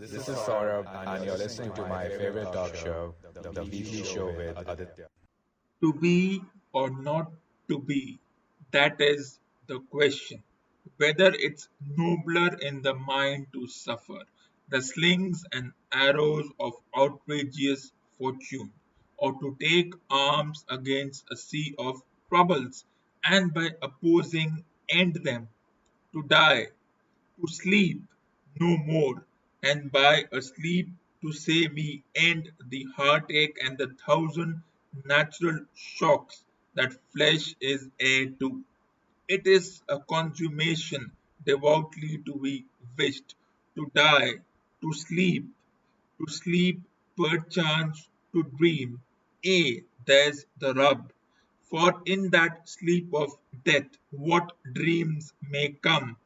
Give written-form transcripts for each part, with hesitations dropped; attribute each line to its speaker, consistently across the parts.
Speaker 1: This is Saurabh, and you're listening to my favorite talk show, The Weekly Show with Aditya.
Speaker 2: To be or not to be, that is the question. Whether it's nobler in the mind to suffer the slings and arrows of outrageous fortune, or to take arms against a sea of troubles, and by opposing end them, to die, to sleep no more, and by a sleep to say we end the heartache and the thousand natural shocks that flesh is heir to. It is a consummation devoutly to be wished, to die, to sleep, perchance to dream. There's the rub. For in that sleep of death, what dreams may come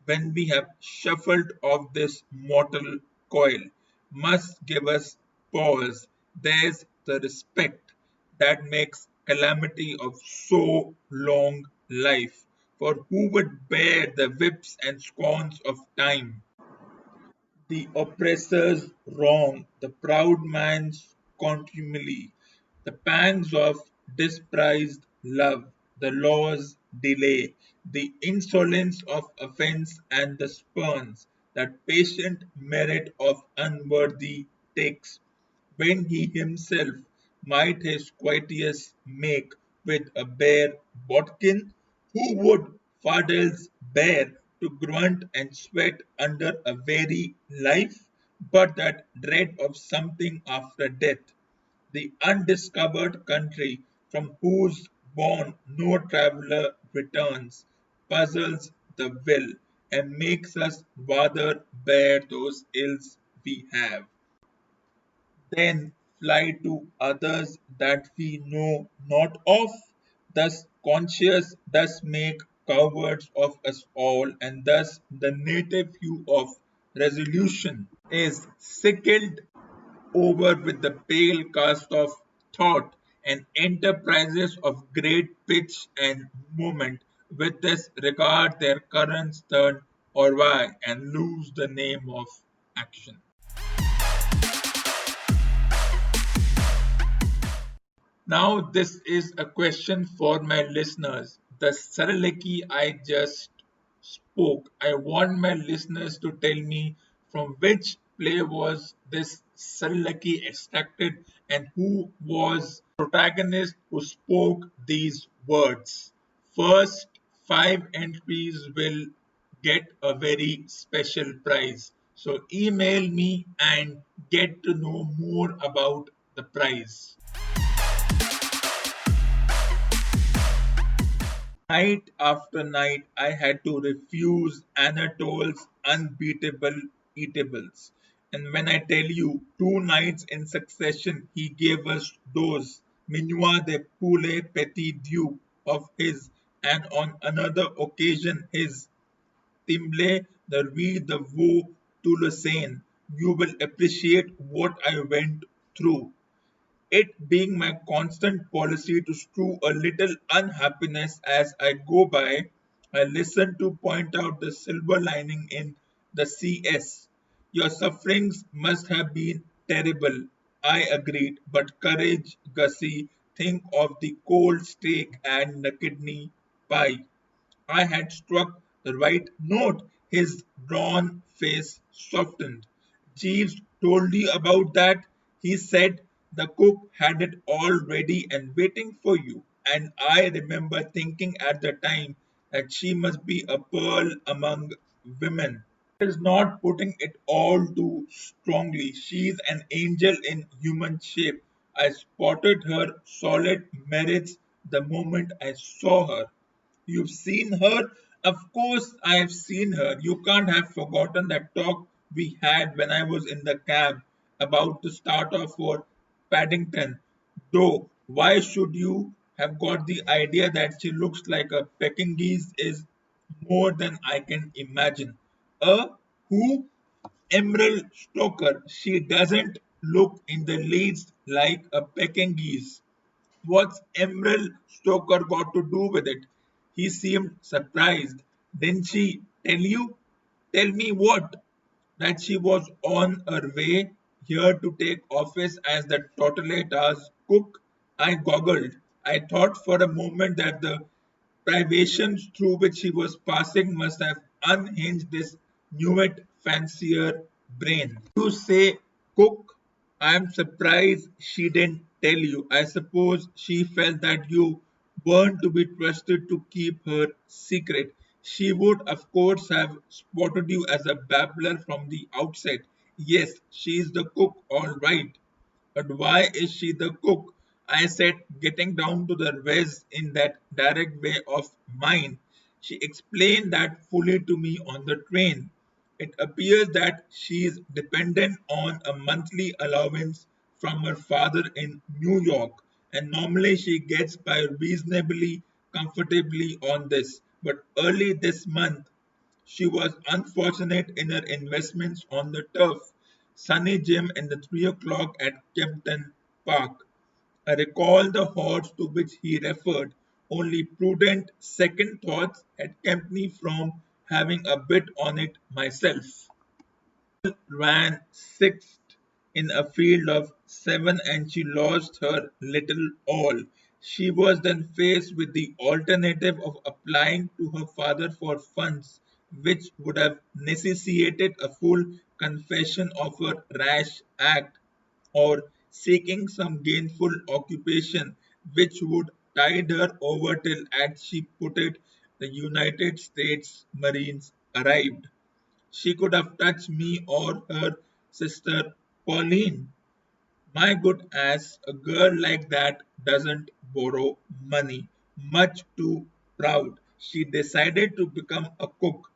Speaker 2: when we have shuffled off this mortal coil must give us pause. There's the respect that makes calamity of so long life. For who would bear the whips and scorns of time? The oppressor's wrong, the proud man's contumely, the pangs of disprized love, the law's delay, the insolence of offense and the spurns that patient merit of unworthy takes, when he himself might his quietus make with a bare bodkin, who would fardels bear to grunt and sweat under a very life, but that dread of something after death, the undiscovered country from whose bourne no traveller returns, puzzles the will and makes us rather bear those ills we have then fly to others that we know not of, thus conscious, thus make cowards of us all, and thus the native hue of resolution is sickled over with the pale cast of thought, and enterprises of great pitch and moment with this regard their currents turn or why and lose the name of action. Now, this is a question for my listeners. The Saraleki I just spoke, I want my listeners to tell me from which play was this Saraleki extracted and who was the protagonist who spoke these words. First, five entries will get a very special prize. So, email me and get to know more about the prize. Night after night, I had to refuse Anatole's unbeatable eatables. And when I tell you, 2 nights in succession, he gave us those minuit de poulet petit dieu of his, and on another occasion his Timble the Rue de Vaux Toulousain. You will appreciate what I went through. It being my constant policy to strew a little unhappiness as I go by, I listen to point out the silver lining in the CS. Your sufferings must have been terrible, I agreed, but courage, Gussie, think of the cold steak and the kidney pie. I had struck the right note. His drawn face softened. Jeeves told you about that? He said the cook had it all ready and waiting for you. And I remember thinking at the time that she must be a pearl among women. Is not putting it all too strongly. She's an angel in human shape. I spotted her solid merits the moment I saw her. You've seen her? Of course, I have seen her. You can't have forgotten that talk we had when I was in the cab about to start off for Paddington. Though, why should you have got the idea that she looks like a Pekingese is more than I can imagine. A who? Emerald Stoker. She doesn't look in the least like a Pekingese. What's Emerald Stoker got to do with it? He seemed surprised. Didn't she tell you? Tell me what? that she was on her way here to take office as the Tortelleta's cook. I goggled. I thought for a moment that the privations through which he was passing must have unhinged this newet fancier brain. You say cook? I am surprised she didn't tell you. I suppose she felt that you weren't to be trusted to keep her secret. She would, of course, have spotted you as a babbler from the outset. Yes, she's the cook, all right. But why is she the cook? I said, getting down to the res in that direct way of mine. She explained that fully to me on the train. It appears that she is dependent on a monthly allowance from her father in New York, and normally she gets by reasonably comfortably on this. But early this month, she was unfortunate in her investments on the turf. Sunny Jim and the 3 o'clock at Kempton Park. I recall the horse to which he referred. Only prudent second thoughts had kept me from having a bit on it myself. Ran sixth in a field of 7 and she lost her little all. She was then faced with the alternative of applying to her father for funds, which would have necessitated a full confession of her rash act, or seeking some gainful occupation which would tide her over till, as she put it, the United States Marines arrived. She could have touched me or her sister Pauline. My good ass, a girl like that doesn't borrow money. Much too proud. She decided to become a cook.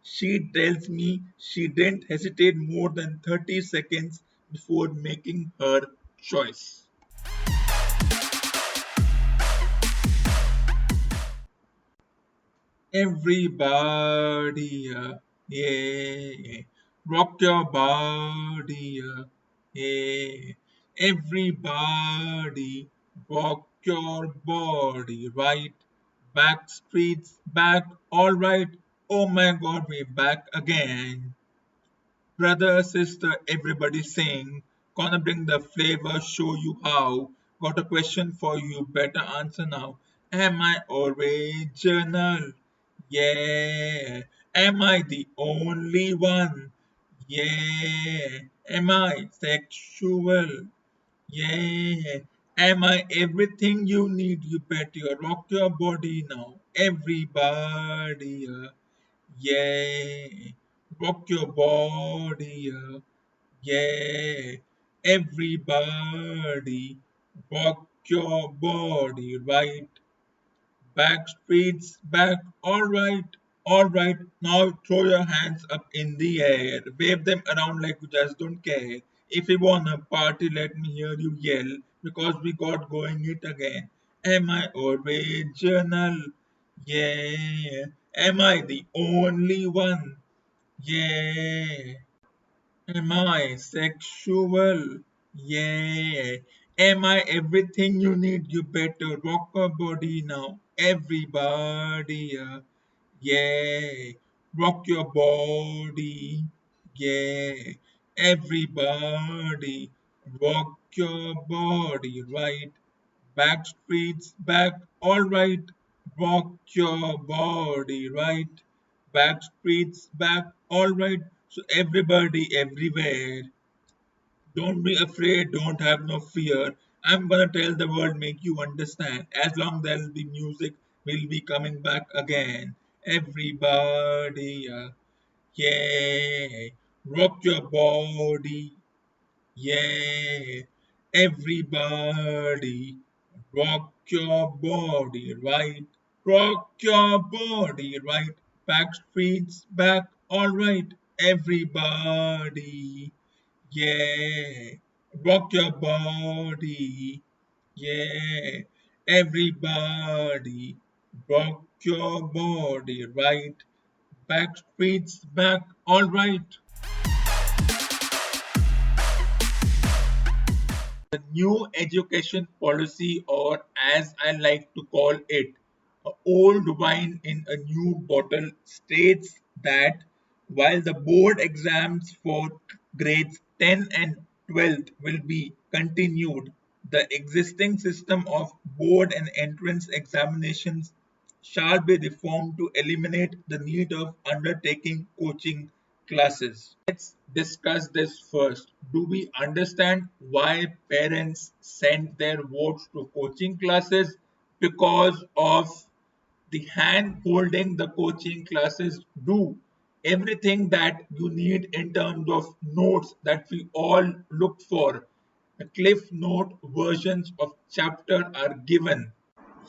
Speaker 2: She tells me she didn't hesitate more than 30 seconds before making her choice. Everybody, yeah, rock your body, yeah. Everybody, rock your body, right? Back streets, back, all right. Oh my God, we're back again. Brother, sister, everybody sing. Gonna bring the flavor, show you how. Got a question for you, better answer now. Am I original? Yeah. Am I the only one? Yeah. Am I sexual? Yeah. Am I everything you need? You better rock your body now. Everybody. Yeah, rock your body, yeah. Everybody, rock your body, right? Back streets, back, all right. Now throw your hands up in the air, wave them around like you just don't care. If you wanna party, let me hear you yell, because we got going it again. Am I original? Yeah. Am I the only one? Yeah. Am I sexual? Yeah. Am I everything you need? You better rock a body now. Everybody. Yeah. Rock your body. Yeah. Everybody. Rock your body, right? Back streets back, alright. Rock your body, right? Back streets back, alright. So everybody everywhere. Don't be afraid, don't have no fear. I'm gonna tell the world, make you understand. As long there'll be music, we'll be coming back again. Everybody, yeah. Rock your body, yeah, everybody, rock your body right, rock your body right, back streets back, alright, everybody, yeah, rock your body, yeah, everybody, rock your body right, back streets back, alright. The new education policy, or as I like to call it, old wine in a new bottle, states that while the board exams for grades 10 and 12th will be continued. The existing system of board and entrance examinations shall be reformed to eliminate the need of undertaking coaching classes. Let's discuss this first. Do we understand why parents send their votes to coaching classes? Because of the hand holding the coaching classes do. Everything that you need in terms of notes that we all look for. The cliff note versions of chapter are given.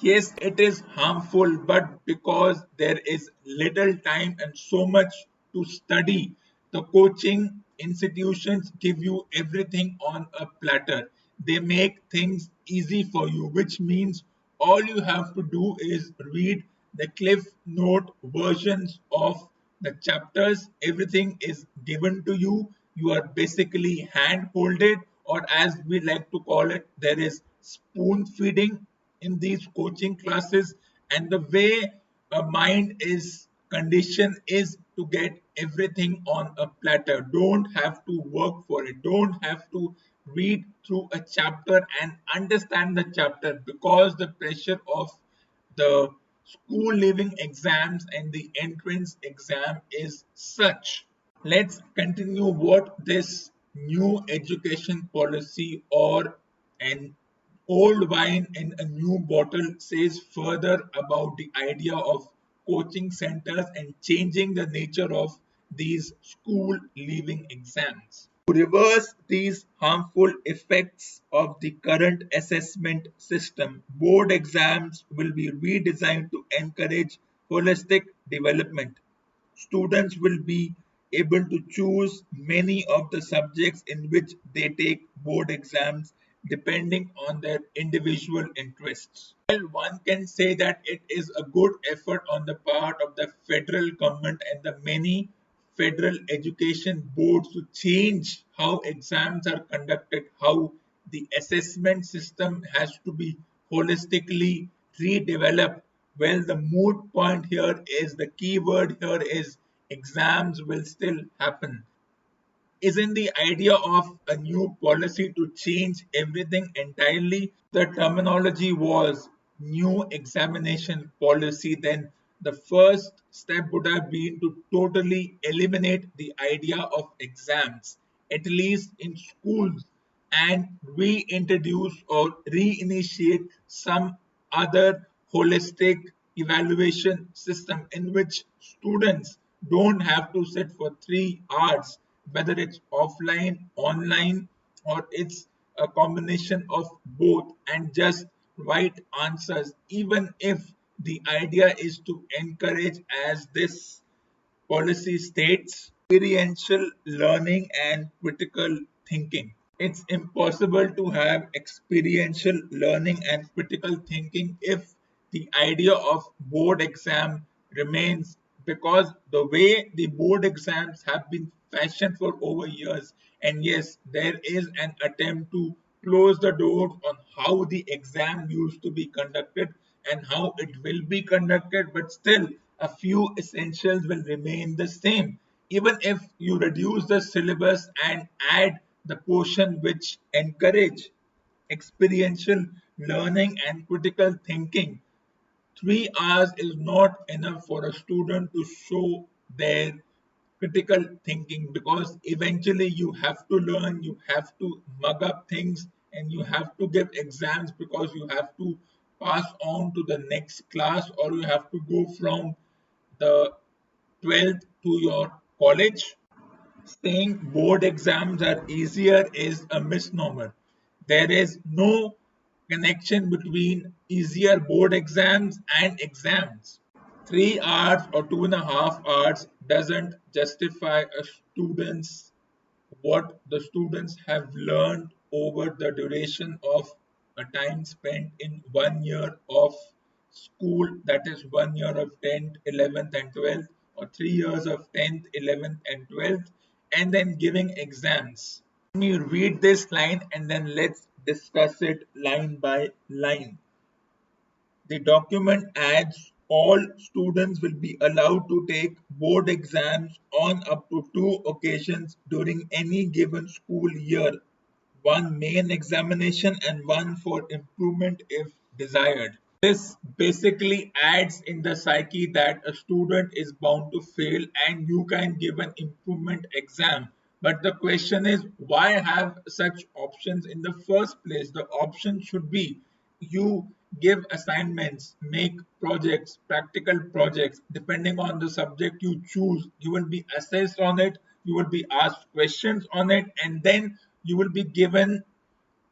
Speaker 2: Yes, it is harmful, but because there is little time and so much to study, the coaching institutions give you everything on a platter. They make things easy for you, which means all you have to do is read the cliff note versions of the chapters. Everything is given to you. You are basically hand holded, or as we like to call it, there is spoon feeding in these coaching classes. And the way a mind is conditioned is to get everything on a platter. Don't have to work for it, don't have to read through a chapter and understand the chapter, because the pressure of the school leaving exams and the entrance exam is such. Let's continue what this new education policy, or an old wine in a new bottle, says further about the idea of coaching centers and changing the nature of these school leaving exams. To reverse these harmful effects of the current assessment system, board exams will be redesigned to encourage holistic development. Students will be able to choose many of the subjects in which they take board exams depending on their individual interests. While one can say that it is a good effort on the part of the federal government and the many federal education boards to change how exams are conducted, how the assessment system has to be holistically redeveloped. Well, the moot point here is, the key word here is, exams will still happen. Isn't the idea of a new policy to change everything entirely? The terminology was new examination policy, then the first step would have been to totally eliminate the idea of exams, at least in schools, and reintroduce or reinitiate some other holistic evaluation system in which students don't have to sit for 3 hours, whether it's offline, online, or it's a combination of both, and just write answers, even if the idea is to encourage, as this policy states, experiential learning and critical thinking. It's impossible to have experiential learning and critical thinking if the idea of board exam remains, because the way the board exams have been fashioned for over years, and yes, there is an attempt to close the door on how the exam used to be conducted and how it will be conducted, but still a few essentials will remain the same. Even if you reduce the syllabus and add the portion which encourage experiential learning and critical thinking, 3 hours is not enough for a student to show their critical thinking, because eventually you have to learn, you have to mug up things, and you have to give exams, because you have to pass on to the next class, or you have to go from the 12th to your college. Saying board exams are easier is a misnomer. There is no connection between easier board exams and exams. 3 hours or 2.5 hours doesn't justify a student's what the students have learned over the duration of a time spent in 1 year of school, that is 1 year of 10th, 11th, and 12th, or 3 years of 10th, 11th, and 12th, and then giving exams. Let me read this line and then let's discuss it line by line. The document adds all students will be allowed to take board exams on up to 2 occasions during any given school year, one main examination and one for improvement if desired. This basically adds in the psyche that a student is bound to fail and you can give an improvement exam. But the question is, why have such options in the first place? The option should be you give assignments, make projects, practical projects. Depending on the subject you choose, you will be assessed on it, you will be asked questions on it, and then you will be given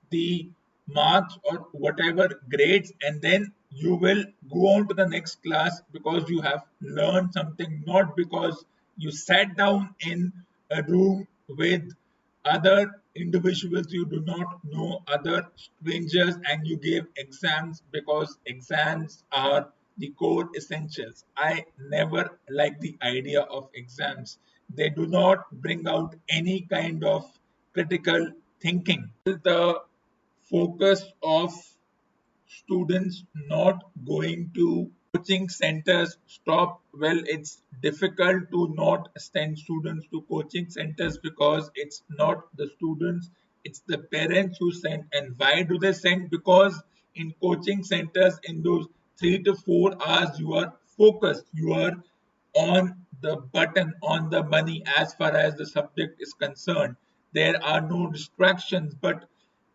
Speaker 2: the marks or whatever grades, and then you will go on to the next class because you have learned something, not because you sat down in a room with other individuals you do not know, other strangers, and you gave exams because exams are the core essentials. I never like the idea of exams. They do not bring out any kind of critical thinking. The focus of students not going to coaching centers stop? Well, it's difficult to not send students to coaching centers because it's not the students, it's the parents who send. And why do they send? Because in coaching centers, in those 3 to 4 hours, you are focused, you are on the button, on the money as far as the subject is concerned. There are no distractions, but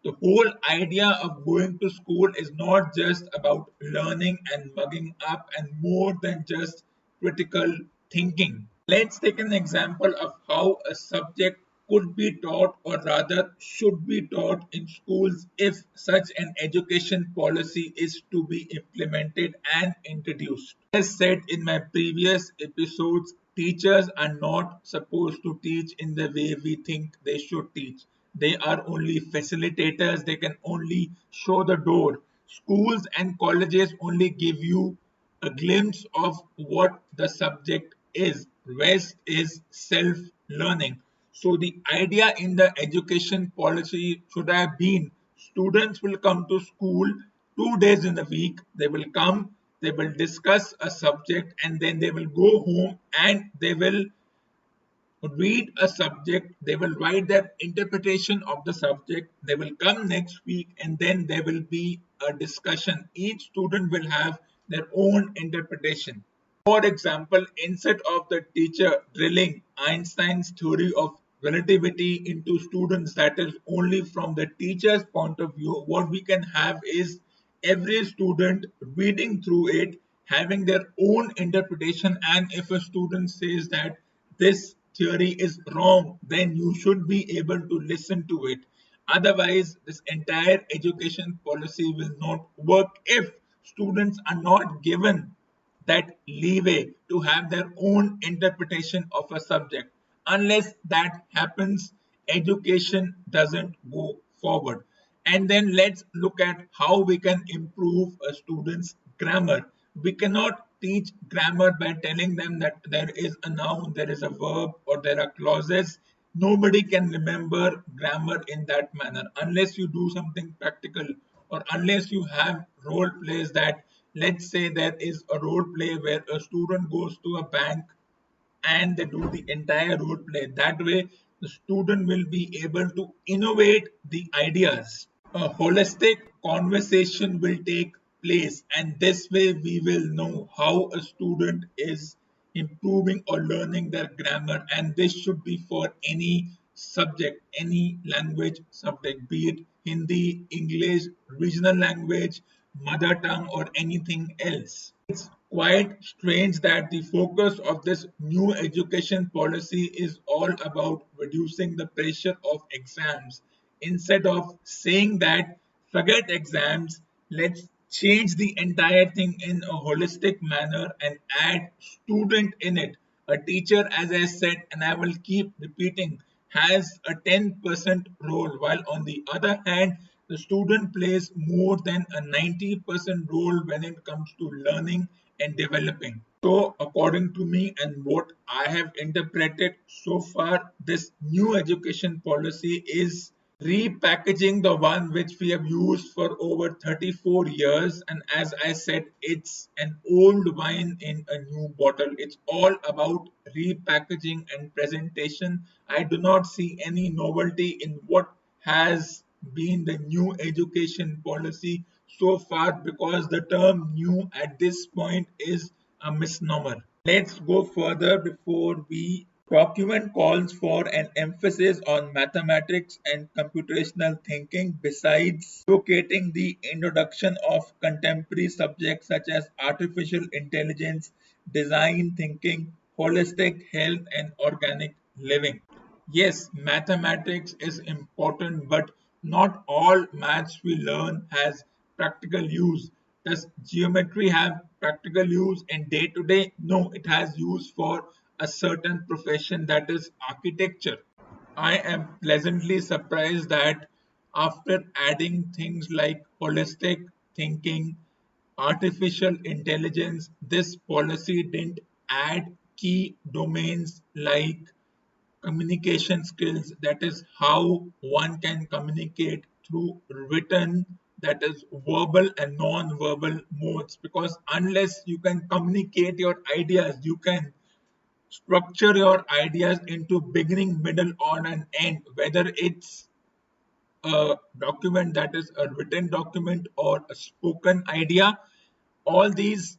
Speaker 2: the whole idea of going to school is not just about learning and mugging up and more than just critical thinking. Let's take an example of how a subject could be taught, or rather should be taught in schools if such an education policy is to be implemented and introduced. As said in my previous episodes, teachers are not supposed to teach in the way we think they should teach. They are only facilitators, they can only show the door. Schools and colleges only give you a glimpse of what the subject is. Rest is self learning. So, the idea in the education policy should have been students will come to school 2 days in a week, they will come, they will discuss a subject, and then they will go home and they will read a subject, they will write their interpretation of the subject, they will come next week, and then there will be a discussion. Each student will have their own interpretation. For example, instead of the teacher drilling Einstein's theory of relativity into students, that is only from the teacher's point of view, what we can have is every student reading through it, having their own interpretation, and if a student says that this theory is wrong, then you should be able to listen to it. Otherwise, this entire education policy will not work if students are not given that leeway to have their own interpretation of a subject. Unless that happens, education doesn't go forward. And then let's look at how we can improve a student's grammar. We cannot teach grammar by telling them that there is a noun, there is a verb, or there are clauses. Nobody can remember grammar in that manner unless you do something practical, or unless you have role plays. That, let's say there is a role play where a student goes to a bank and they do the entire role play. That way, the student will be able to innovate the ideas. A holistic conversation will take place, and this way we will know how a student is improving or learning their grammar. And this should be for any subject, any language subject, be it Hindi, English, regional language, mother tongue, or anything else. It's quite strange that the focus of this new education policy is all about reducing the pressure of exams. Instead of saying that forget exams, let's change the entire thing in a holistic manner and add student in it. A teacher, as I said, and I will keep repeating, has a 10% role, while on the other hand, the student plays more than a 90% role when it comes to learning and developing. So, according to me and what I have interpreted so far, this new education policy is repackaging the one which we have used for over 34 years. And as I said, it's an old wine in a new bottle. It's all about repackaging and presentation. I do not see any novelty in what has been the new education policy so far, because the term new at this point is a misnomer. Let's go further before we. Document calls for an emphasis on mathematics and computational thinking, besides advocating the introduction of contemporary subjects such as artificial intelligence, design thinking, holistic health, and organic living. Yes, mathematics is important, but not all maths we learn has practical use. Does geometry have practical use in day to day? No, it has use for a certain profession, that is architecture. I am pleasantly surprised that after adding things like holistic thinking, artificial intelligence, this policy didn't add key domains like communication skills, that is how one can communicate through written, that is verbal and non-verbal modes, because unless you can communicate your ideas, you can structure your ideas into beginning, middle, on and end, whether it's a document, that is a written document, or a spoken idea. All these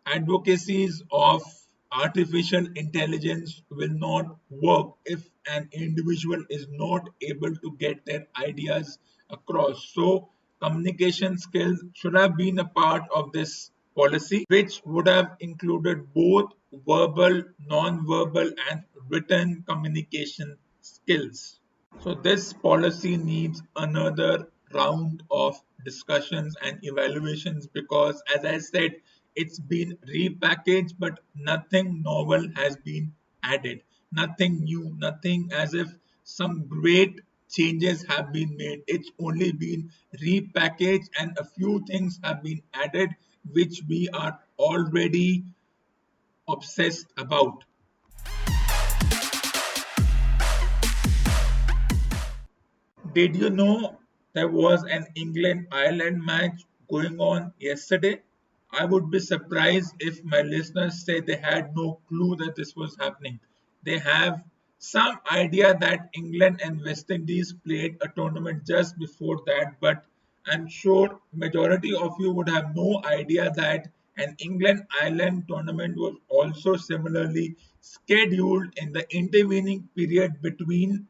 Speaker 2: advocacies of artificial intelligence will not work if an individual is not able to get their ideas across. So communication skills should have been a part of this policy, which would have included both verbal, non-verbal, and written communication skills. So this policy needs another round of discussions and evaluations, because as I said, it's been repackaged, but nothing novel has been added. Nothing new, nothing as if some great changes have been made. It's only been repackaged and a few things have been added which we are already obsessed about. Did you know there was an England-Ireland match going on yesterday? I would be surprised if my listeners say they had no clue that this was happening. They have some idea that England and West Indies played a tournament just before that, but I'm sure majority of you would have no idea that an England-Ireland tournament was also similarly scheduled in the intervening period between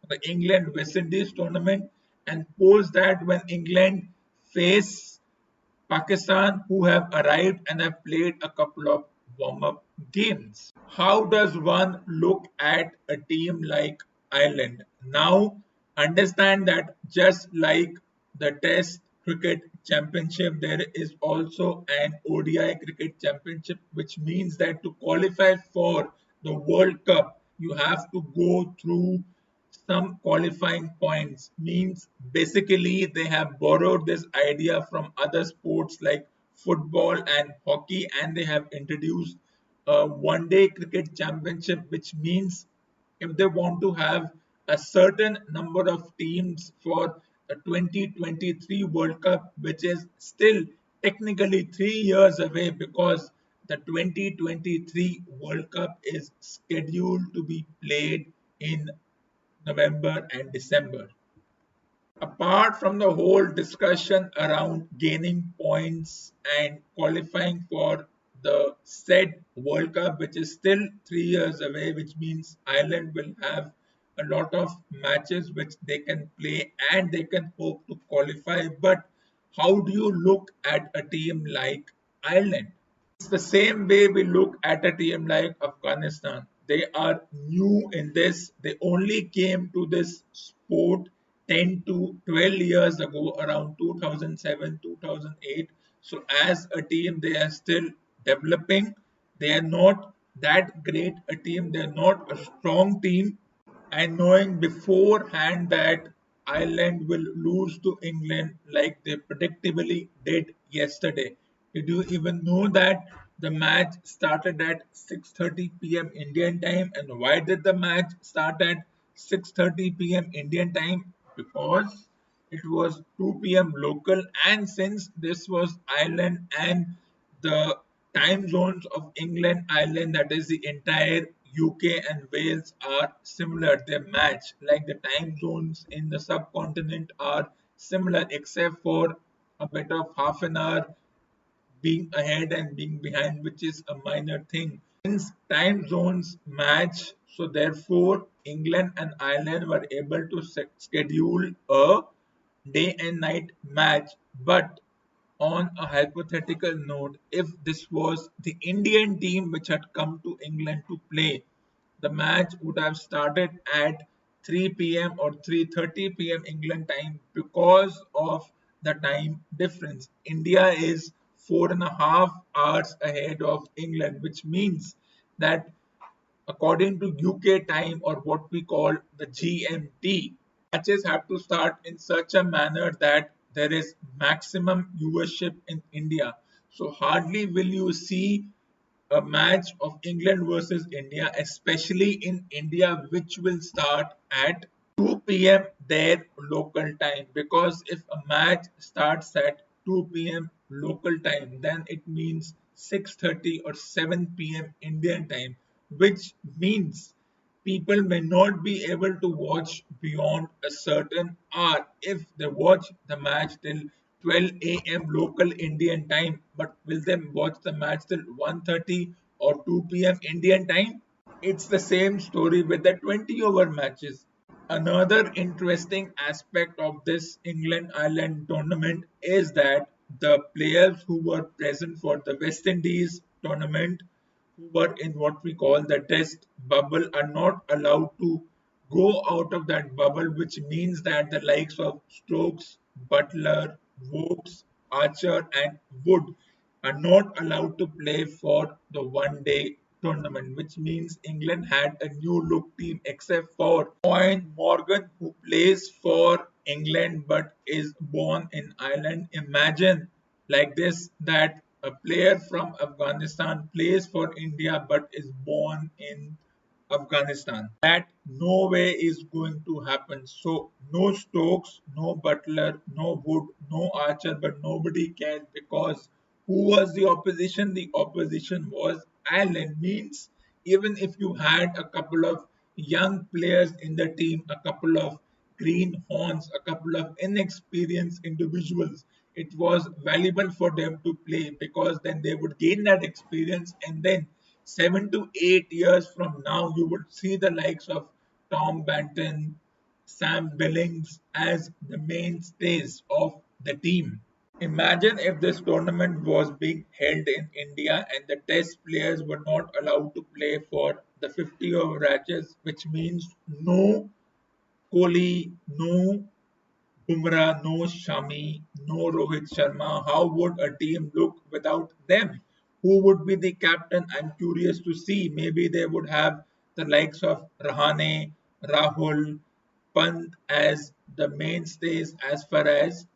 Speaker 2: the England West Indies tournament, and post that when England face Pakistan, who have arrived and have played a couple of warm-up games. How does one look at a team like Ireland? Now, understand that just like the Test Cricket Championship, there is also an ODI Cricket Championship, which means that to qualify for the World Cup, you have to go through some qualifying points. Means basically they have borrowed this idea from other sports like football and hockey, and they have introduced a one day cricket championship, which means if they want to have a certain number of teams for the 2023 World Cup, which is still technically 3 years away, because the 2023 World Cup is scheduled to be played in November and December. Apart from the whole discussion around gaining points and qualifying for the said World Cup, which is still 3 years away, which means Ireland will have a lot of matches which they can play and they can hope to qualify. But how do you look at a team like Ireland? It's the same way we look at a team like Afghanistan. They are new in this. They only came to this sport 10 to 12 years ago, around 2007, 2008. So, as a team, they are still developing. They are not that great a team. They are not a strong team, and knowing beforehand that Ireland will lose to England like they predictably did yesterday. Did you even know that the match started at 6:30 p.m. Indian time? And why did the match start at 6:30 p.m. Indian time? because it was 2 p.m. local, and since this was Ireland and the time zones of England, Ireland, that is the entire UK and Wales are similar. They match, like the time zones in the subcontinent are similar, except for a bit of half an hour being ahead and being behind, which is a minor thing. Since time zones match, so therefore England and Ireland were able to schedule a day and night match. But on a hypothetical note, if this was the Indian team which had come to England to play, the match would have started at 3 p.m. or 3:30 p.m. England time because of the time difference. India is 4.5 hours ahead of England, which means that according to UK time, or what we call the GMT, matches have to start in such a manner that there is maximum viewership in India. So hardly will you see a match of England versus India, especially in India, which will start at 2 p.m. their local time. Because if a match starts at 2 p.m. local time, then it means 6:30 or 7 p.m. Indian time, which means people may not be able to watch beyond a certain hour if they watch the match till 12 a.m. local Indian time. But will they watch the match till 1:30 or 2 p.m. Indian time? It's the same story with the 20 over matches. Another interesting aspect of this England Ireland tournament is that the players who were present for the West Indies tournament, who were in what we call the test bubble, are not allowed to go out of that bubble, which means that the likes of Stokes, Butler, Vokes, Archer, and Wood are not allowed to play for the one day tournament, which means England had a new look team except for Owen Morgan, who plays for England but is born in Ireland. Imagine like this, that a player from Afghanistan plays for India but is born in Afghanistan. That no way is going to happen. So no Stokes, no Butler, no Wood, no Archer, but nobody can, because who was the opposition? The opposition was Ireland. Means even if you had a couple of young players in the team, a couple of green horns, a couple of inexperienced individuals, it was valuable for them to play, because then they would gain that experience, and then 7 to 8 years from now, you would see the likes of Tom Banton, Sam Billings as the mainstays of the team. Imagine if this tournament was being held in India and the test players were not allowed to play for the 50 over matches, which means no Kohli, no Bumrah, no Shami, no Rohit Sharma. How would a team look without them? Who would be the captain? I'm curious to see. Maybe they would have the likes of Rahane, Rahul, Pant as the mainstays as far as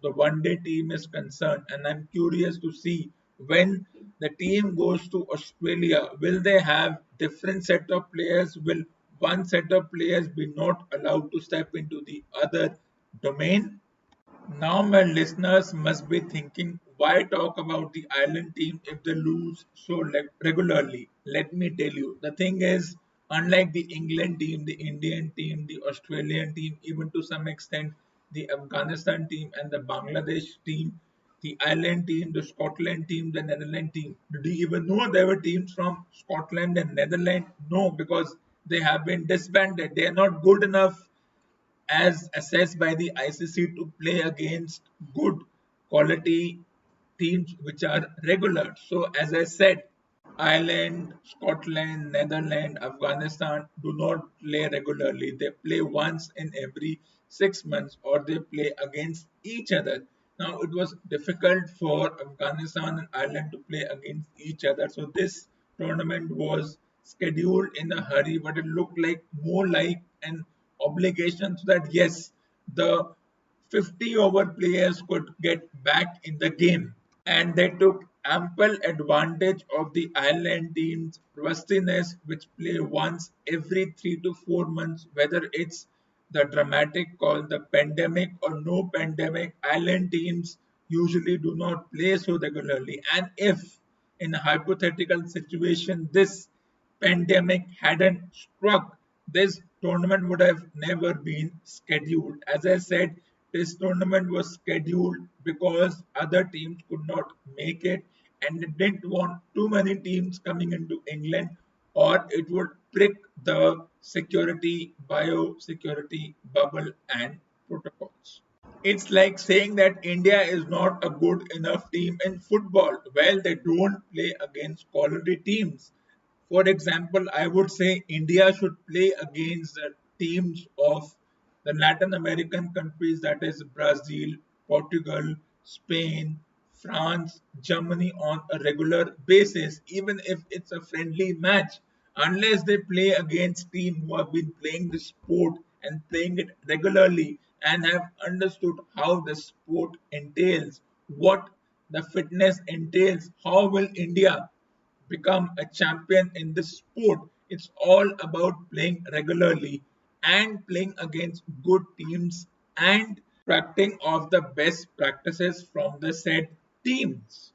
Speaker 2: the one day team is concerned. And I'm curious to see when the team goes to Australia, will they have different set of players? Will one set of players be not allowed to step into the other domain? Now, my listeners must be thinking, why talk about the Ireland team if they lose so regularly? Let me tell you. The thing is, unlike the England team, the Indian team, the Australian team, even to some extent the Afghanistan team and the Bangladesh team, the Ireland team, the Scotland team, the Netherlands team. Do you even know there were teams from Scotland and Netherlands? No, because they have been disbanded. They are not good enough as assessed by the ICC to play against good quality teams which are regular. So, as I said, Ireland, Scotland, Netherlands, Afghanistan do not play regularly. They play once in every 6 months, or they play against each other. Now, it was difficult for Afghanistan and Ireland to play against each other. So, this tournament was scheduled in a hurry, but it looked like more like an obligation, so that yes, the 50 over players could get back in the game, and they took ample advantage of the Ireland team's rustiness, which play once every 3 to 4 months, whether it's the dramatic call, the pandemic or no pandemic, island teams usually do not play so regularly. And if in a hypothetical situation this pandemic hadn't struck, this tournament would have never been scheduled. As I said, this tournament was scheduled because other teams could not make it and they didn't want too many teams coming into England or it would prick the security, biosecurity bubble and protocols. It's like saying that India is not a good enough team in football. Well, they don't play against quality teams. For example, I would say India should play against the teams of the Latin American countries, that is Brazil, Portugal, Spain, France, Germany on a regular basis, even if it's a friendly match, unless they play against teams who have been playing the sport and playing it regularly and have understood how the sport entails, what the fitness entails, how will India become a champion in this sport. It's all about playing regularly and playing against good teams and practicing of the best practices from the said teams.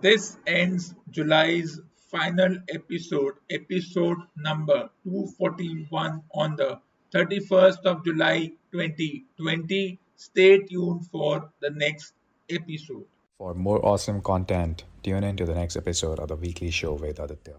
Speaker 2: This ends July's final episode, episode number 241 on the 31st of July 2020. Stay tuned for the next episode.
Speaker 1: For more awesome content, tune in to the next episode of the weekly show with Aditya.